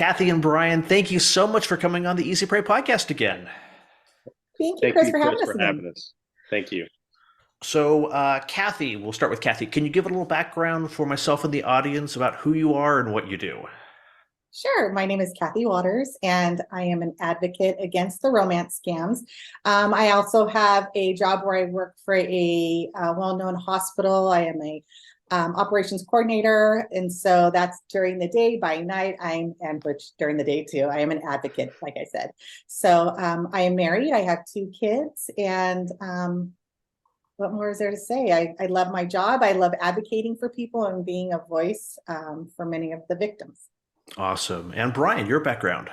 Kathy and Brian, thank you so much for coming on the Easy Prey podcast again. Thank you, Thank Chris, you, for Chris, having us for again. having us. Thank you. So, Kathy, we'll start with Kathy. Can you give a little background for myself and the audience about who you are and what you do? Sure. My name is Kathy Waters, and I am an advocate against the romance scams. I also have a job where I work for a well-known hospital. I am a operations coordinator, and so that's during the day. By night, which during the day too, I am an advocate, like I said. So I am married. I have two kids, and what more is there to say? I love my job. I love advocating for people and being a voice for many of the victims. Awesome. And Brian, your background.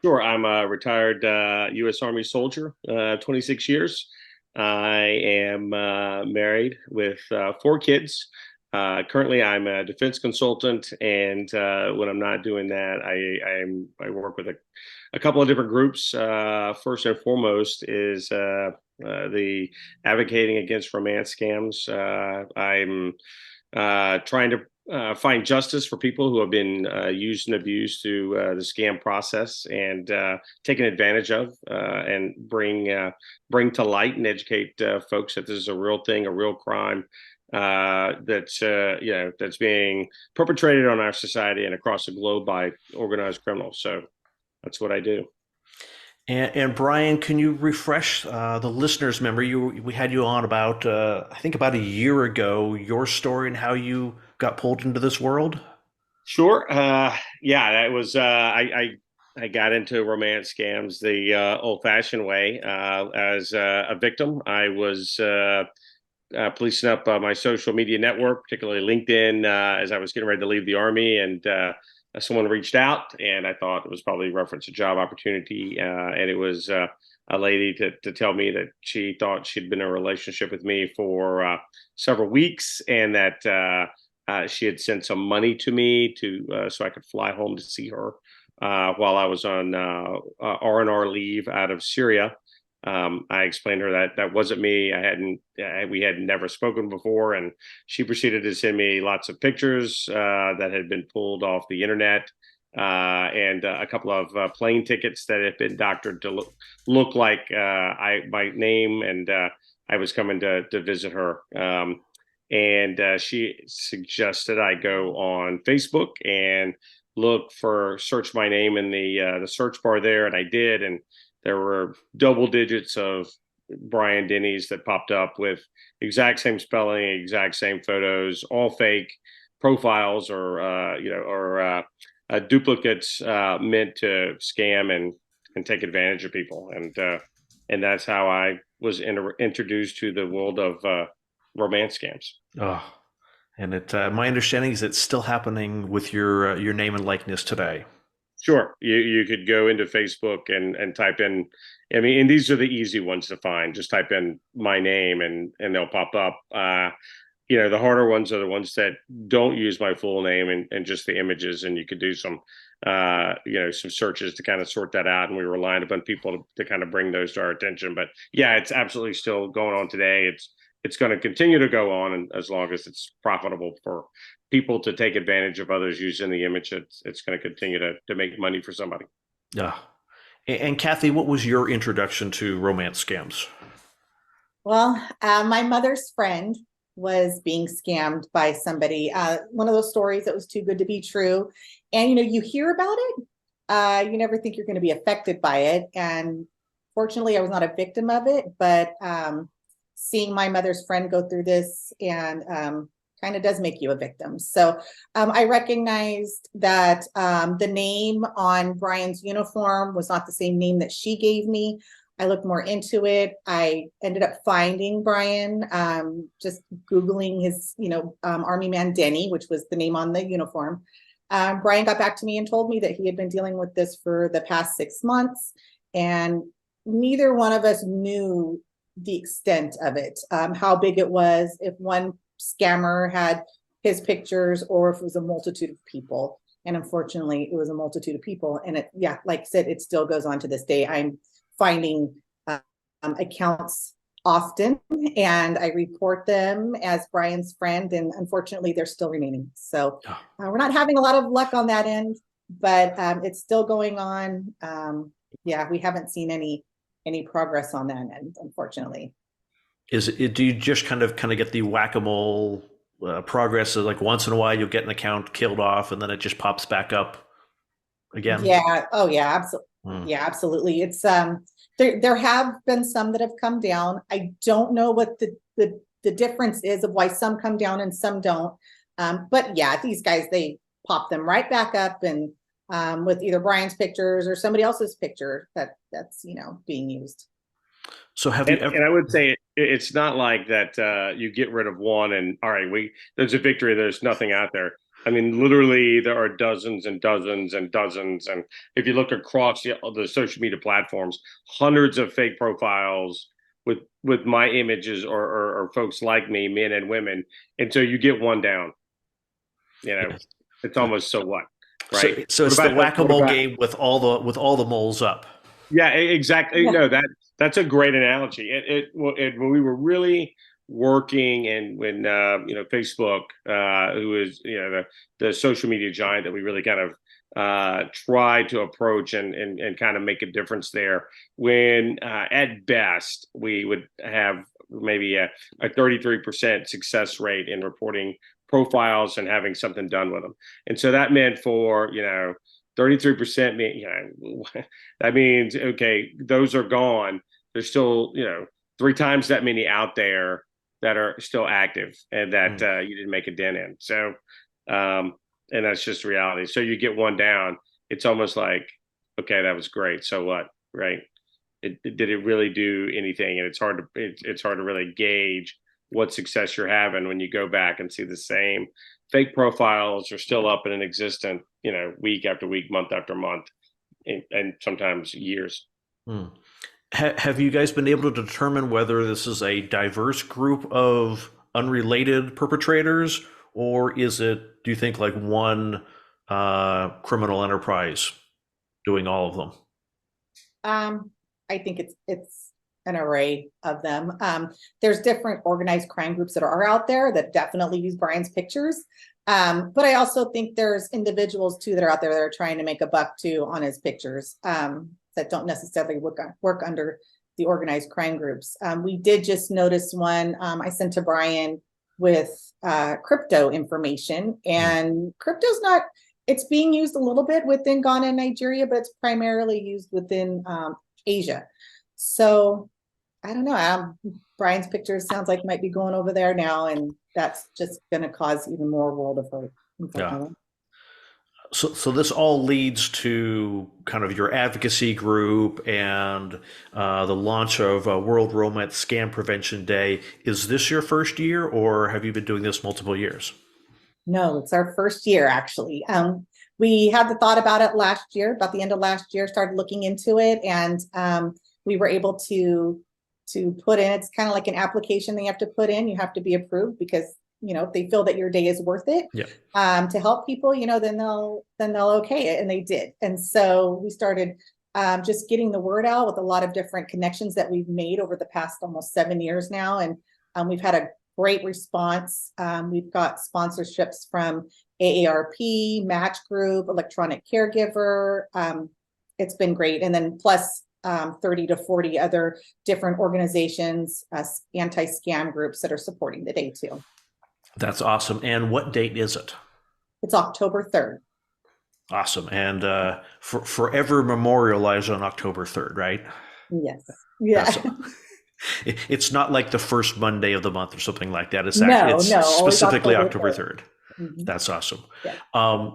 Sure, I'm a retired U.S. Army soldier, 26 years. I am married with four kids. Currently, I'm a defense consultant, and when I'm not doing that, I work with a couple of different groups. First and foremost is the advocating against romance scams. I'm trying to find justice for people who have been used and abused through the scam process and taken advantage of, and bring to light and educate folks that this is a real thing, a real crime that's being perpetrated on our society and across the globe by organized criminals. So that's what I do. And Brian, can you refresh the listeners' memory? We had you on about, I think about a year ago, your story and how you got pulled into this world. Sure. Yeah, that was I got into romance scams the old-fashioned way. As a victim, I was policing up my social media network, particularly LinkedIn, as I was getting ready to leave the Army, and someone reached out, and I thought it was probably reference a job opportunity, and it was a lady to tell me that she thought she'd been in a relationship with me for several weeks, and that she had sent some money to me so I could fly home to see her while I was on R&R leave out of Syria. I explained to her that that wasn't me. We had never spoken before, and she proceeded to send me lots of pictures that had been pulled off the internet, and a couple of plane tickets that had been doctored to look like my name, and I was coming to visit her. And she suggested I go on Facebook and search my name in the search bar there, and I did, and there were double digits of Bryan Denny's that popped up with exact same spelling, exact same photos, all fake profiles, or duplicates meant to scam and take advantage of people, and that's how I was introduced to the world of romance scams. Oh, and my understanding is it's still happening with your name and likeness today. Sure, you could go into Facebook and type in. I mean, and these are the easy ones to find. Just type in my name and they'll pop up. The harder ones are the ones that don't use my full name and just the images. And you could do some searches to kind of sort that out. And we relied upon people to kind of bring those to our attention. But yeah, it's absolutely still going on today. It's going to continue to go on, and as long as it's profitable for people to take advantage of others using the image, it's going to continue to make money for somebody. Yeah. And Kathy, what was your introduction to romance scams? Well, my mother's friend was being scammed by somebody. One of those stories that was too good to be true. And, you hear about it. You never think you're going to be affected by it. And fortunately, I was not a victim of it, but seeing my mother's friend go through this and kind of does make you a victim. So I recognized that the name on Brian's uniform was not the same name that she gave me. I looked more into it. I ended up finding Brian, just Googling his, Army Man Denny, which was the name on the uniform. Brian got back to me and told me that he had been dealing with this for the past 6 months, and neither one of us knew the extent of it, how big it was, if one scammer had his pictures or if it was a multitude of people. And unfortunately, it was a multitude of people. And like I said, it still goes on to this day. I'm finding accounts often, and I report them as Brian's friend, and unfortunately, they're still remaining. So we're not having a lot of luck on that end. but it's still going on. Yeah, we haven't seen any progress on that end, unfortunately. Do you just kind of get the whack-a-mole progress? So like once in a while you'll get an account killed off and then it just pops back up again? Yeah. Oh, yeah. Absolutely. Hmm. Yeah, absolutely. It's there have been some that have come down. I don't know what the difference is of why some come down and some don't. But yeah, these guys, they pop them right back up, and with either Brian's pictures or somebody else's picture that's being used. So have you And ever? I would say it's not like that you get rid of one and all right, there's a victory, there's nothing out there. I mean, literally, there are dozens and dozens and dozens. And if you look across the social media platforms, hundreds of fake profiles with my images or folks like me, men and women. And so you get one down, Yeah. it's almost so what, So right? so What it's the about what whack-a-mole about game with all the moles up. Yeah, exactly. Yeah. No, that's a great analogy. When we were really working, and when Facebook, who is the social media giant that we really kind of tried to approach and kind of make a difference there. When at best we would have maybe a 33% success rate in reporting profiles and having something done with them, and so that meant for 33% that means okay, those are gone. There's still 3 times that many out there that are still active and that you didn't make a dent in. So and that's just reality. So you get one down, it's almost like, okay, that was great, so what, right? Did it really do anything? And it's hard to really gauge what success you're having when you go back and see the same fake profiles are still up and in existent, week after week, month after month, and sometimes years. Hmm. Have you guys been able to determine whether this is a diverse group of unrelated perpetrators, or is it, do you think, like one criminal enterprise doing all of them? I think it's an array of them. There's different organized crime groups that are out there that definitely use Brian's pictures. But I also think there's individuals too that are out there that are trying to make a buck too on his pictures, that don't necessarily work under the organized crime groups. We did just notice one I sent to Brian with crypto information, and crypto's not, it's being used a little bit within Ghana and Nigeria, but it's primarily used within Asia. So I don't know. Brian's pictures sounds like might be going over there now, and that's just going to cause even more world of hurt. Yeah. So this all leads to kind of your advocacy group and the launch of World Romance Scam Prevention Day. Is this your first year, or have you been doing this multiple years? No, it's our first year actually. We had the thought about it last year, about the end of last year, started looking into it, and we were able to put in, it's kind of like an application they have to put in. You have to be approved because if they feel that your day is worth it, to help people, then they'll okay it, and they did. And so we started just getting the word out with a lot of different connections that we've made over the past almost 7 years now, and we've had a great response. We've got sponsorships from AARP, Match Group, Electronic Caregiver. It's been great, and then plus 30 to 40 other different organizations, anti-scam groups that are supporting the day too. That's awesome. And what date is it? It's October 3rd. Awesome. And forever memorialized on October 3rd, right? Yes. Yeah. It's not like the first Monday of the month or something like that. It's No, specifically October 3rd. Mm-hmm. That's awesome. Yeah.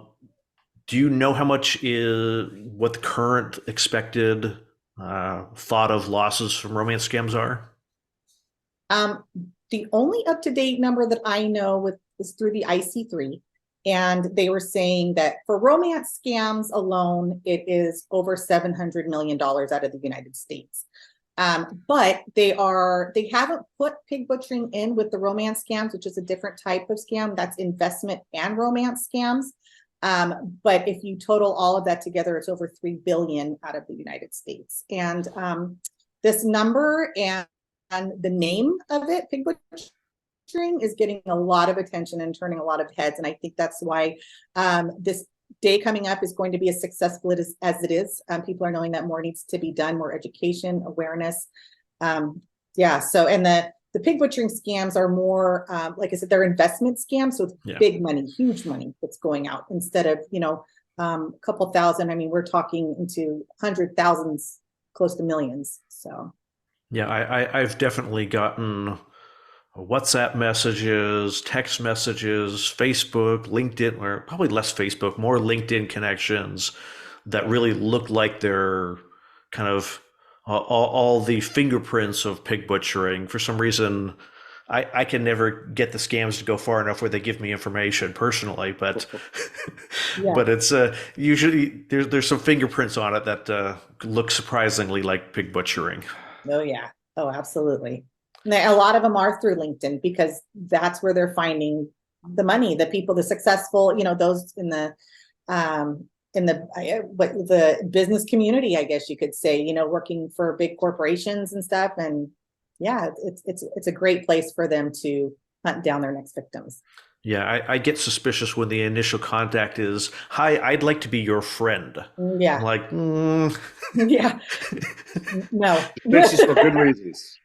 Do you know how much what the current expected thought of losses from romance scams are? The only up-to-date number that I know is through the IC3, and they were saying that for romance scams alone, it is over $700 million out of the United States. But they haven't put pig butchering in with the romance scams, which is a different type of scam. That's investment and romance scams. But if you total all of that together, it's over 3 billion out of the United States. And this number and the name of it, pig butchering, is getting a lot of attention and turning a lot of heads. And I think that's why this day coming up is going to be as successful as it is. People are knowing that more needs to be done, more education, awareness. Yeah. So, and the pig butchering scams are more, like I said, they're investment scams. So it's big money, huge money that's going out instead of, a couple thousand. I mean, we're talking into 100,000s, close to millions. So. Yeah, I've definitely gotten WhatsApp messages, text messages, Facebook, LinkedIn, or probably less Facebook, more LinkedIn connections that really look like they're kind of all the fingerprints of pig butchering. For some reason, I can never get the scams to go far enough where they give me information personally, but but it's usually there's some fingerprints on it that look surprisingly like pig butchering. Oh yeah. Oh, absolutely. And a lot of them are through LinkedIn because that's where they're finding the money, the people, the successful, those in the the business community, I guess you could say, working for big corporations and stuff. And yeah, it's a great place for them to hunt down their next victims. Yeah, I get suspicious when the initial contact is, "Hi, I'd like to be your friend." Yeah. I'm like, yeah, no. This is for good reasons.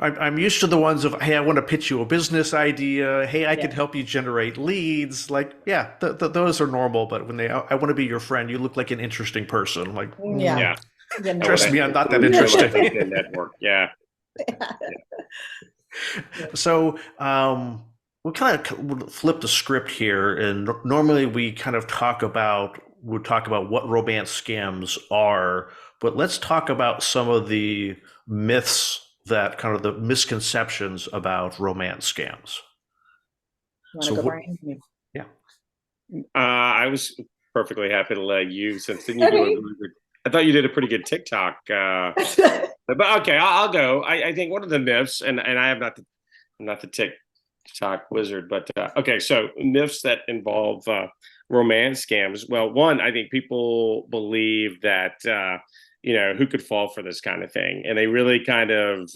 I'm used to the ones of, "Hey, I want to pitch you a business idea. Hey, I can help you generate leads." Like, yeah, those are normal. But when I want to be your friend, you look like an interesting person. I'm like, Yeah. Trust me, I'm not that interesting. LinkedIn network. Yeah. So, we'll kind of flip the script here, and normally we kind of talk about what romance scams are, but let's talk about some of the myths that kind of the misconceptions about romance scams. You want to go, Brian? Yeah. I was perfectly happy to let you, since didn't you do a really good, I thought you did a pretty good TikTok. But okay, I'll go. I think one of the myths, and I'm not the TikTok wizard, but okay, so myths that involve romance scams. Well, one, I think people believe that who could fall for this kind of thing, and they really kind of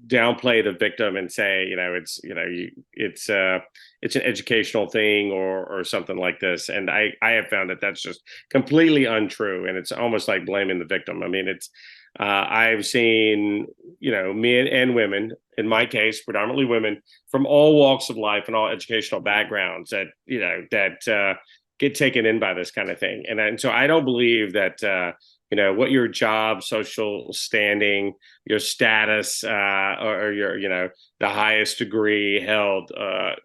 downplay the victim and say, it's an educational thing or something like this. And I have found that that's just completely untrue, and it's almost like blaming the victim. I mean, it's I've seen men and women, in my case predominantly women, from all walks of life and all educational backgrounds that get taken in by this kind of thing. And so I don't believe that what your job, social standing, your status, or your the highest degree held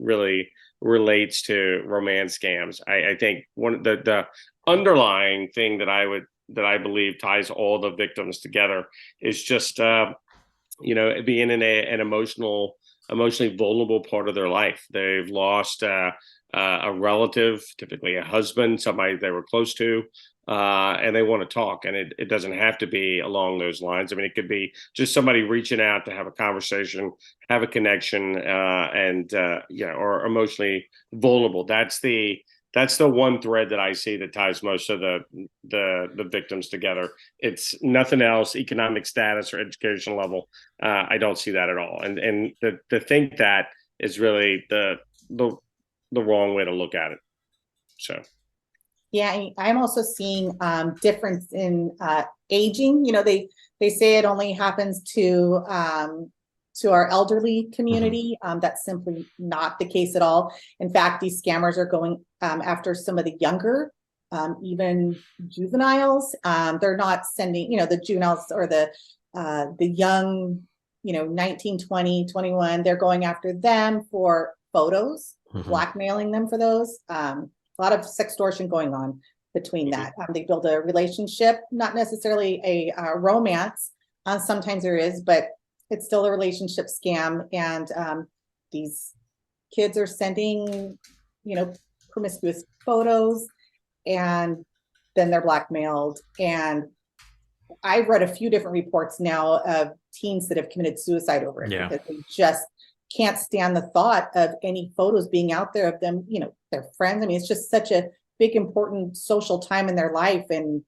really relates to romance scams. I think one of the underlying thing that I believe ties all the victims together is just being in an emotionally vulnerable part of their life. They've lost a relative, typically a husband, somebody they were close to, and they want to talk. And it doesn't have to be along those lines. I mean, it could be just somebody reaching out to have a conversation, have a connection, or emotionally vulnerable. That's the one thread that I see that ties most of the victims together. It's nothing else, economic status or educational level. I don't see that at all. And to think that is really the wrong way to look at it. So. Yeah, I'm also seeing difference in aging. They say it only happens to our elderly community. That's simply not the case at all. In fact, these scammers are going after some of the younger, even juveniles. They're not sending, the juveniles or the young, 19, 20, 21. They're going after them for photos, blackmailing them for those. A lot of sextortion going on between that. They build a relationship, not necessarily a romance. Sometimes there is, but it's still a relationship scam. And these kids are sending, promiscuous photos, and then they're blackmailed. And I've read a few different reports now of teens that have committed suicide over it because they just can't stand the thought of any photos being out there of them, their friends. I mean, it's just such a big, important social time in their life, and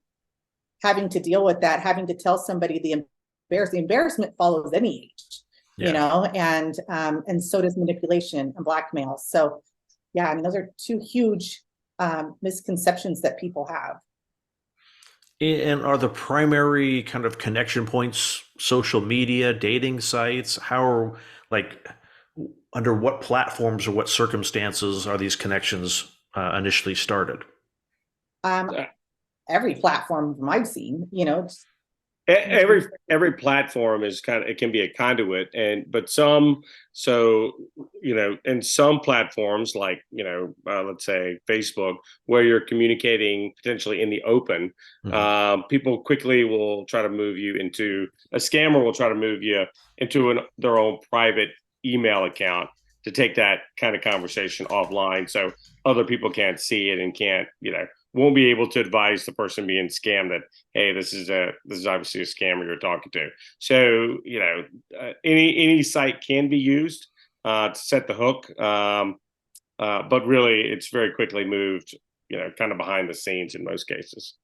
having to deal with that, having to tell somebody the embarrassment follows any age, and so does manipulation and blackmail. So Yeah, I mean, those are two huge misconceptions that people have. And are the primary kind of connection points social media, dating sites? How are, like, under what platforms or what circumstances are these connections initially started? Um, Uh, every platform I've seen, it's every platform is kind of, it can be a conduit, but some, so in some platforms like let's say Facebook, where you're communicating potentially in the open, Mhm. people quickly will try to move you into a scammer will try to move you into their own private email account to take that kind of conversation offline, so other people can't see it and can't won't be able to advise the person being scammed that, hey, this is obviously a scammer you're talking to. So any site can be used to set the hook, but really it's very quickly moved, kind of behind the scenes in most cases.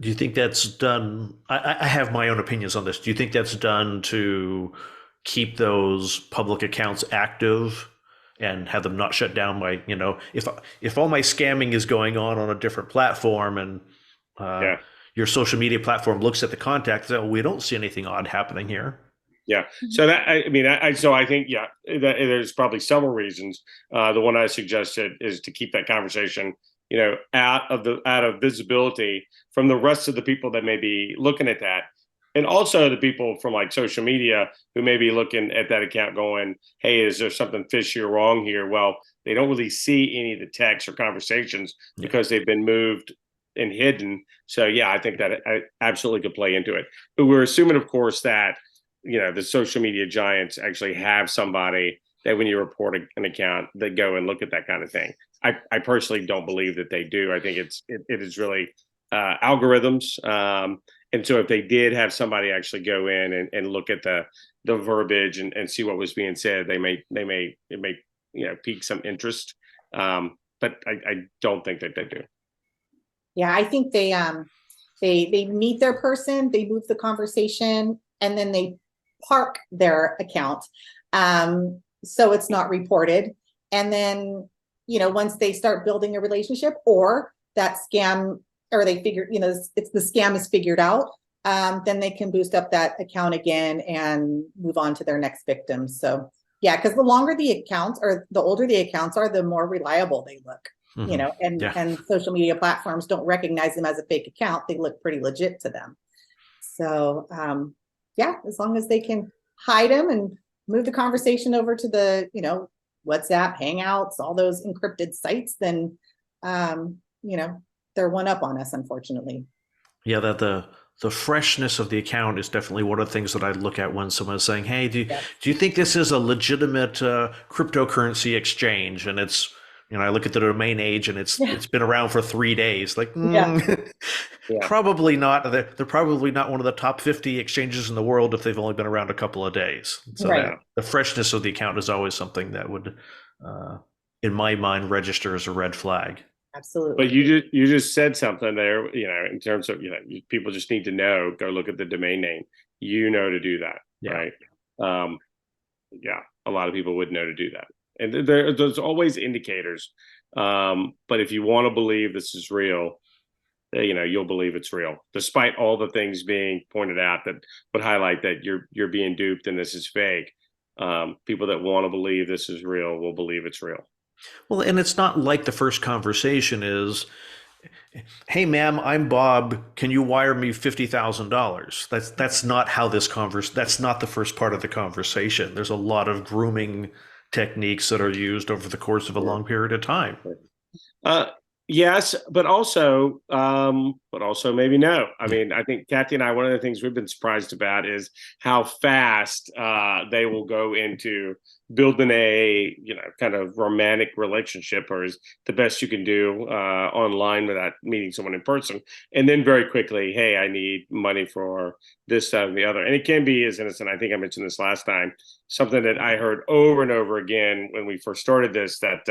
Do you think that's done? I have my own opinions on this. Do you think that's done to keep those public accounts active and have them not shut down by, if all my scamming is going on a different platform and uh, Yeah. your social media platform looks at the contacts, oh, we don't see anything odd happening here. Yeah. So that, I mean, so I think, yeah, that there's probably several reasons. The one I suggested is to keep that conversation, out of visibility from the rest of the people that may be looking at that. And also the people from like social media who may be looking at that account going, hey, is there something fishy or wrong here? Well, they don't really see any of the texts or conversations Yeah. because they've been moved and hidden. So yeah, I think that I absolutely could play into it. But we're assuming, of course, that the social media giants actually have somebody that when you report an account, they go and look at that kind of thing. I personally don't believe that they do. I think it is really algorithms. And so if they did have somebody actually go in and look at the verbiage and see what was being said, it may pique some interest. But I don't think that they do. Yeah, I think they meet their person, they move the conversation, and then they park their account, so it's not reported. And then once they start building a relationship, or that scam, or they figure it's the scam is figured out, then they can boost up that account again and move on to their next victim. So yeah, because the longer the accounts, or the older the accounts are, the more reliable they look. Mhm. Yeah. And social media platforms don't recognize them as a fake account. They look pretty legit to them. So yeah, as long as they can hide them and move the conversation over to the WhatsApp, Hangouts, all those encrypted sites, then they're one up on us, unfortunately. Yeah, that the freshness of the account is definitely one of the things that I look at when someone's saying, "Hey, Yeah. do you think this is a legitimate cryptocurrency exchange?" And it's, I look at the domain age and Yeah. it's been around for 3 days. Like, Yeah. Yeah. probably not. They're probably not one of the top 50 exchanges in the world if they've only been around a couple of days. So Right. that the freshness of the account is always something that would, uh, in my mind, register as a red flag. But Absolutely. you just said something there, in terms of people just need to know. Go look at the domain name. To do that, Yeah. right? Um, yeah, a lot of people would know to do that, and there's always indicators. But if you want to believe this is real, you'll believe it's real, despite all the things being pointed out that would highlight that you're being duped and this is fake. People that want to believe this is real will believe it's real. Well, and it's not like the first conversation is, "Hey, ma'am, I'm Bob. Can you wire me $50,000?" That's not how this converse. That's not the first part of the conversation. There's a lot of grooming techniques that are used over the course of a long period of time. Uh, yes, but also maybe no. I mean, I think Kathy and I, one of the things we've been surprised about is how fast they will go into building a kind of romantic relationship, or is the best you can do online without meeting someone in person, and then very quickly, hey, I need money for this, that, and the other. And it can be as innocent. I think I mentioned this last time. Something that I heard over and over again when we first started this, that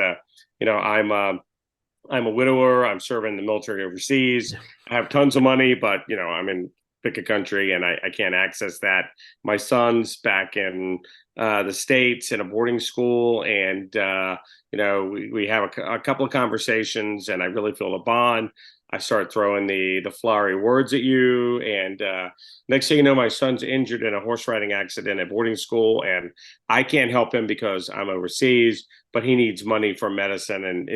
I'm a widower. I'm serving the military overseas. Yeah. I have tons of money, but I'm in pick a country, and I can't access that. My son's back in the States in a boarding school, and we have a couple of conversations, and I really feel a bond. I start throwing the flowery words at you, and next thing you know, my son's injured in a horse riding accident at boarding school, and I can't help him because I'm overseas, but he needs money for medicine, and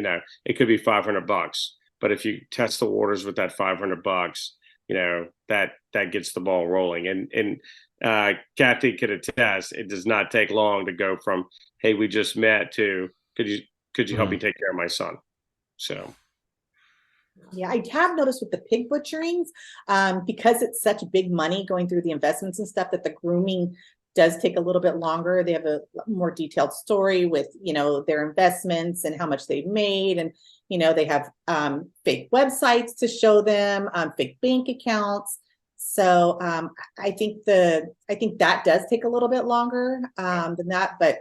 it could be $500. But if you test the waters with that $500, that gets the ball rolling. And Kathy could attest, it does not take long to go from, hey, we just met, to could you help me take care of my son? So yeah, I have noticed with the pig butcherings, because it's such big money going through the investments and stuff, that the grooming does take a little bit longer. They have a more detailed story with, their investments and how much they've made. And, they have fake websites to show them, fake bank accounts. So I think that does take a little bit longer than that. But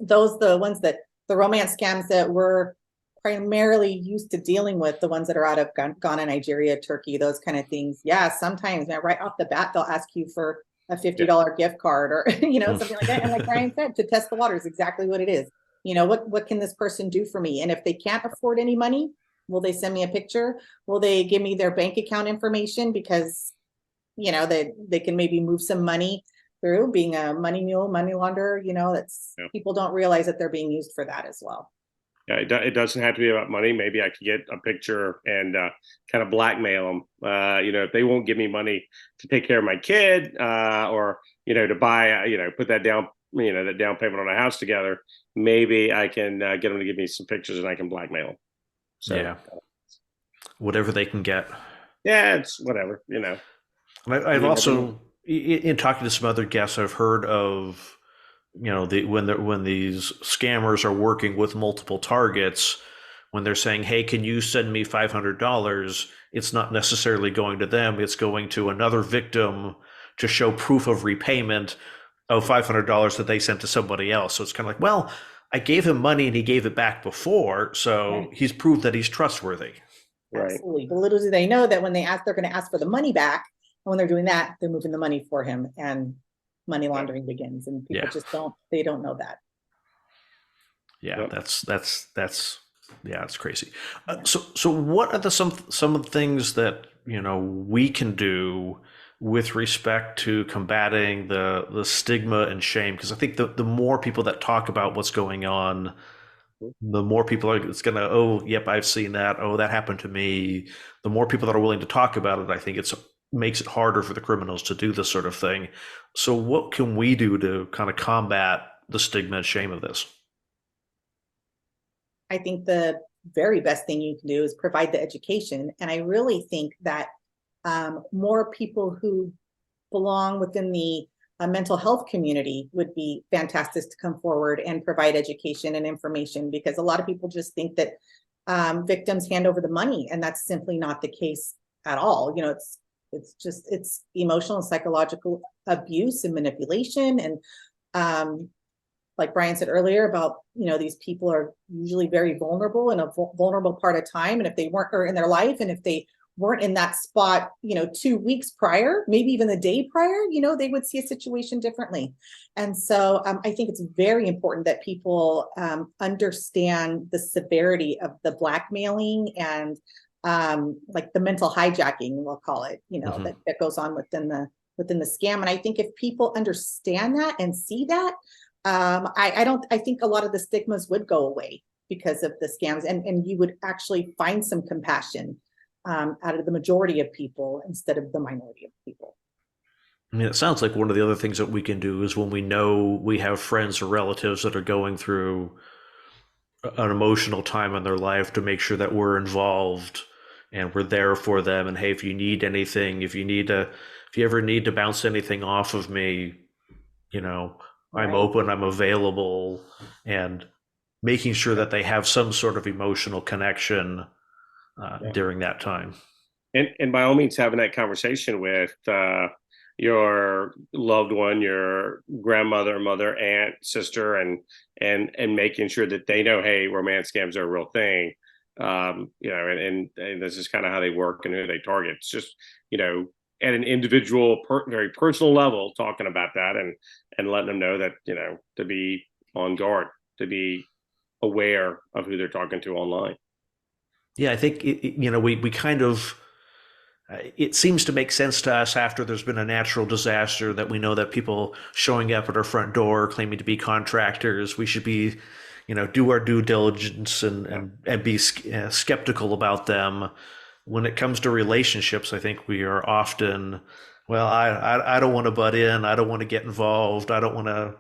the ones that the romance scams that we're primarily used to dealing with, the ones that are out of Ghana, Nigeria, Turkey, those kind of things. Yeah, sometimes right off the bat, they'll ask you for a $50 gift card, or something like that. And like Brian said, to test the waters, exactly what it is. What can this person do for me? And if they can't afford any money, will they send me a picture? Will they give me their bank account information? Because they can maybe move some money through. Being a money mule, money launderer, people don't realize that they're being used for that as well. Yeah, it doesn't have to be about money. Maybe I could get a picture and kind of blackmail them. If they won't give me money to take care of my kid, or to buy, put that down, that down payment on a house together, maybe I can get them to give me some pictures, and I can blackmail them. So yeah, whatever they can get. Yeah, it's whatever. I've also, in talking to some other guests, I've heard of, when these scammers are working with multiple targets, when they're saying, hey, can you send me $500? It's not necessarily going to them. It's going to another victim to show proof of repayment of $500 that they sent to somebody else. So it's kind of like, well, I gave him money and he gave it back before, so he's proved that he's trustworthy. Right. Absolutely. But little do they know that when they're going to ask for the money back, and when they're doing that, they're moving the money for him, and money laundering begins. And people just don't know that. Yeah, that's it's crazy. So what are some of the things that we can do with respect to combating the stigma and shame? Because I think the more people that talk about what's going on, the more people it's gonna, oh, yep, I've seen that. Oh, that happened to me. The more people that are willing to talk about it, I think it makes it harder for the criminals to do this sort of thing. So what can we do to kind of combat the stigma and shame of this? I think the very best thing you can do is provide the education. And I really think that more people who belong within the mental health community would be fantastic to come forward and provide education and information, because a lot of people just think that victims hand over the money, and that's simply not the case at all. It's emotional and psychological abuse and manipulation. And like Brian said earlier about, these people are usually very vulnerable in a vulnerable part of time. And if they weren't, or in their life, and if they weren't in that spot, 2 weeks prior, maybe even the day prior, they would see a situation differently. And so I think it's very important that people understand the severity of the blackmailing and like the mental hijacking, we'll call it, that goes on within the scam. And I think if people understand that and see that, I think a lot of the stigmas would go away because of the scams, and you would actually find some compassion out of the majority of people instead of the minority of people. I mean, it sounds like one of the other things that we can do is, when we know we have friends or relatives that are going through an emotional time in their life, to make sure that we're involved and we're there for them. And hey, if you need anything, if you ever need to bounce anything off of me, I'm open, I'm available, and making sure that they have some sort of emotional connection during that time. And by all means, having that conversation with your loved one, your grandmother, mother, aunt, sister, and making sure that they know, hey, romance scams are a real thing. And this is kind of how they work and who they target. It's just, at an individual, very personal level, talking about that and letting them know that, to be on guard, to be aware of who they're talking to online. Yeah, I think we kind of it seems to make sense to us after there's been a natural disaster that we know that people showing up at our front door claiming to be contractors, we should be, do our due diligence and be skeptical about them. When it comes to relationships, I think we are often, well, I don't want to butt in, I don't want to get involved, I don't want to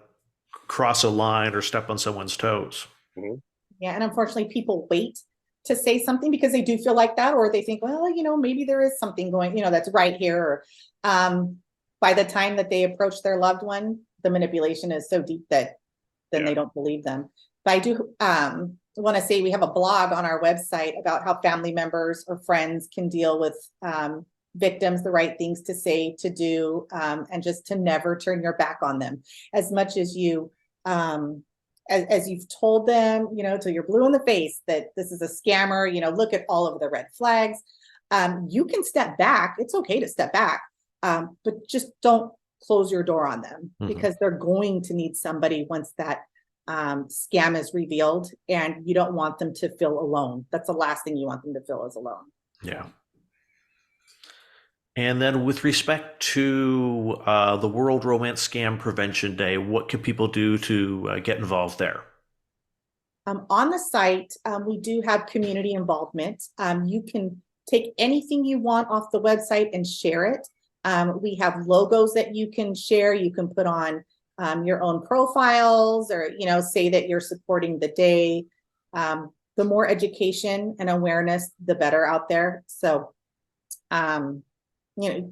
cross a line or step on someone's toes. Mhm. Yeah, and unfortunately, people wait to say something because they do feel like that, or they think, well, maybe there is something going, that's right here. Or by the time that they approach their loved one, the manipulation is so deep that then they don't believe them. But I do want to say we have a blog on our website about how family members or friends can deal with victims, the right things to say, to do, and just to never turn your back on them. As much as you as you've told them, till you're blue in the face that this is a scammer, look at all of the red flags. You can step back. It's okay to step back, but just don't close your door on them, because they're going to need somebody once that scam is revealed, and you don't want them to feel alone. That's the last thing you want them to feel, is alone. Yeah. And then with respect to the World Romance Scam Prevention Day, what can people do to get involved there? On the site, we do have community involvement. You can take anything you want off the website and share it. We have logos that you can share. You can put on your own profiles, or say that you're supporting the day. The more education and awareness, the better out there. So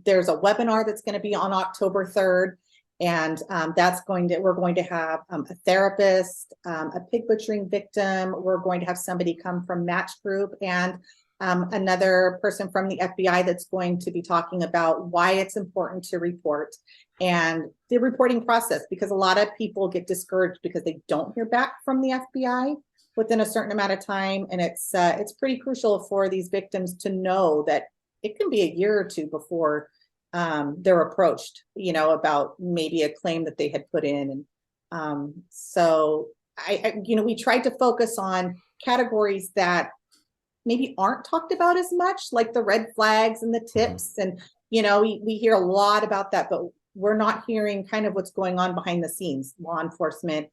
there's a webinar that's going to be on October 3rd, and we're going to have a therapist, a pig butchering victim. We're going to have somebody come from Match Group, and another person from the FBI that's going to be talking about why it's important to report and the reporting process, because a lot of people get discouraged because they don't hear back from the FBI within a certain amount of time. And it's pretty crucial for these victims to know that it can be a year or two before they're approached, about maybe a claim that they had put in. And so we tried to focus on categories that maybe aren't talked about as much, like the red flags and the tips. And, we hear a lot about that, but we're not hearing kind of what's going on behind the scenes, law enforcement,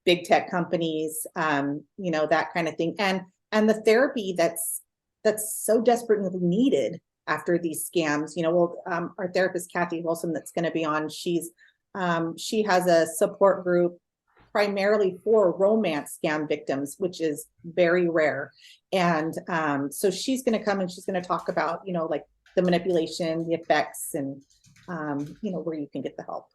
big tech companies, that kind of thing. And the therapy that's so desperately needed after these scams. Our therapist, Kathy Wilson, that's going to be on, she has a support group primarily for romance scam victims, which is very rare. And so she's going to come and she's going to talk about, like the manipulation, the effects, and, where you can get the help.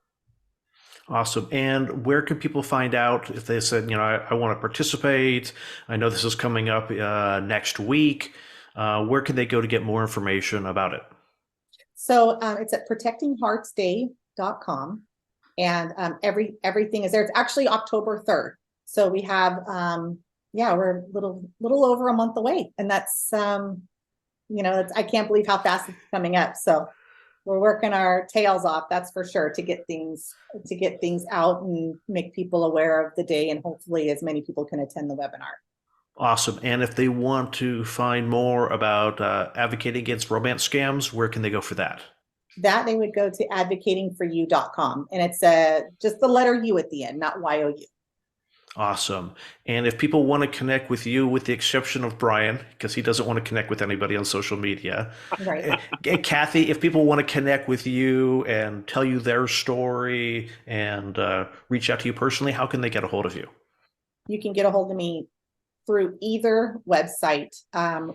Awesome. And where can people find out if they said, I want to participate? I know this is coming up next week. Where can they go to get more information about it? So it's at protectingheartsday.com, and everything is there. It's actually October 3rd. So we have, we're a little over a month away, and that's, I can't believe how fast it's coming up. So we're working our tails off, that's for sure, to get things out and make people aware of the day, and hopefully as many people can attend the webinar. Awesome. And if they want to find more about advocating against romance scams, where can they go for that? That they would go to advocatingforyou.com, and it's just the letter U at the end, not YOU. Awesome. And if people want to connect with you, with the exception of Brian, because he doesn't want to connect with anybody on social media. Right. Kathy, if people want to connect with you and tell you their story and reach out to you personally, how can they get a hold of you? You can get a hold of me through either website.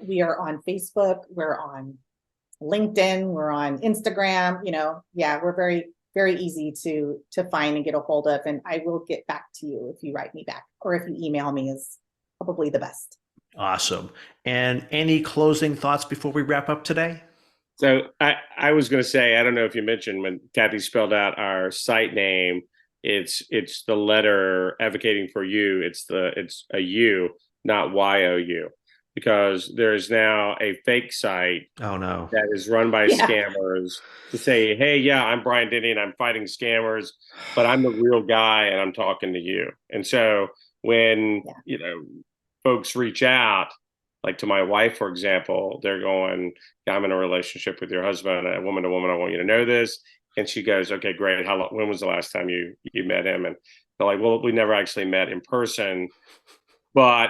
We are on Facebook, we're on LinkedIn, we're on Instagram. We're very, very easy to find and get a hold of, and I will get back to you if you write me back, or if you email me is probably the best. Awesome. And any closing thoughts before we wrap up today? So I was going to say, I don't know if you mentioned when Kathy spelled out our site name, it's the letter advocating for you. It's a U, not YOU. because there's now a fake site Oh no. that is run by Yeah. scammers to say, hey, yeah, I'm Bryan Denny and I'm fighting scammers, but I'm the real guy and I'm talking to you. And so when, folks reach out, like to my wife, for example, they're going, I'm in a relationship with your husband, a woman to woman, I want you to know this. And she goes, okay, great. When was the last time you met him? And they're like, well, we never actually met in person, but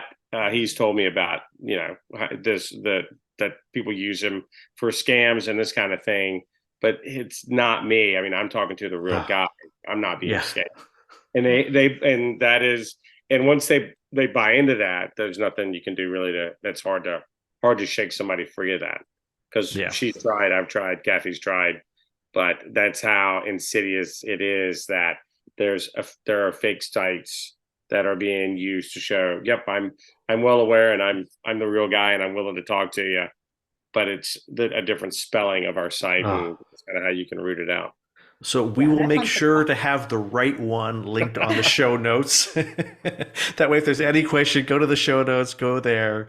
he's told me about, that people use him for scams and this kind of thing. But it's not me. I mean, I'm talking to the real guy. I'm not being Yeah. scammed. And and that is, and once they buy into that, there's nothing you can do really that's hard to shake somebody free of that. Because she's tried, I've tried, Kathy's tried, but that's how insidious it is that there are fake sites that are being used to show, yep, I'm well aware and I'm the real guy and I'm willing to talk to you, but it's a different spelling of our site, and that's kind of how you can root it out. So we will that make sounds sure to have the right one linked on the show notes. That way, if there's any question, go to the show notes, go there,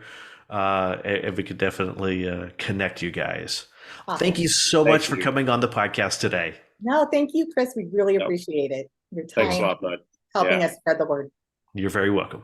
and we could definitely connect you guys. Awesome. Thank you so Thank much for you. coming on the podcast today. No, thank you, Chris. We really appreciate it. Your time Thanks a lot, bud. helping us spread the word. You're very welcome.